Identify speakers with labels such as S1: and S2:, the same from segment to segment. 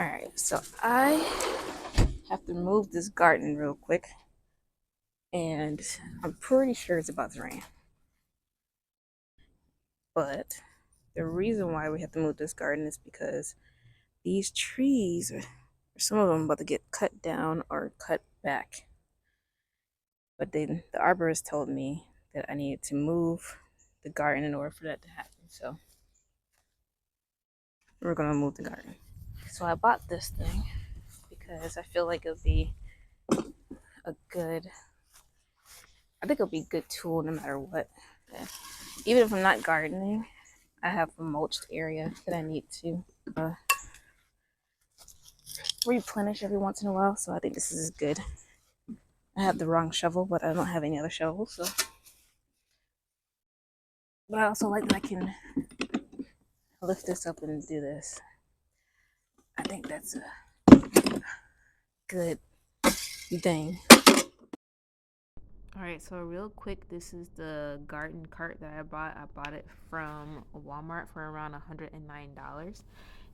S1: Alright, so I have to move this garden real quick, and I'm pretty sure it's about to rain. But the reason why we have to move this garden is because these trees, some of them about to get cut down or cut back. But then the arborist told me that I needed to move the garden in order for that to happen. So we're gonna move the garden. So I bought this thing because I feel like it'll be a good I think it'll be a good tool no matter what. Yeah. Even if I'm not gardening, I have a mulched area that I need to uh, replenish every once in a while. So I think this is good. I have the wrong shovel, but I don't have any other shovels. So, but I also like that I can lift this up and do this. I think that's a good thing. All right, so real quick, this is the garden cart that I bought. I bought it from Walmart for around $109.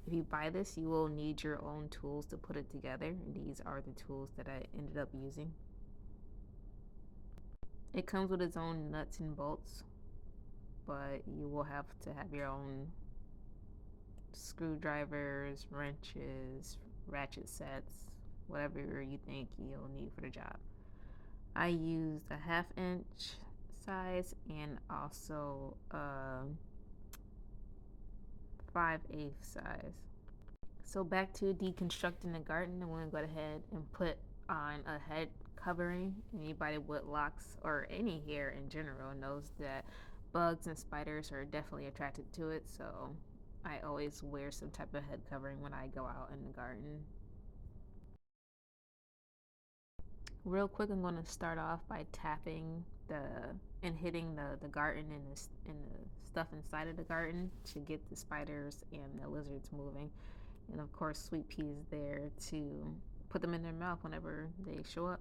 S1: If you buy this, you will need your own tools to put it together. These are the tools that I ended up using. It comes with its own nuts and bolts, but you will have to have your own screwdrivers, wrenches, ratchet sets, whatever you think you'll need for the job. I used a 1/2 inch size and also a 5/8 size. So back to deconstructing the garden, I'm going to go ahead and put on a head covering. Anybody with locks or any hair in general knows that bugs and spiders are definitely attracted to it. So I always wear some type of head covering when I go out in the garden. Real quick, I'm going to start off by tapping the and hitting the garden and the stuff inside of the garden to get the spiders and the lizards moving. And of course, Sweetpea is there to put them in their mouth whenever they show up.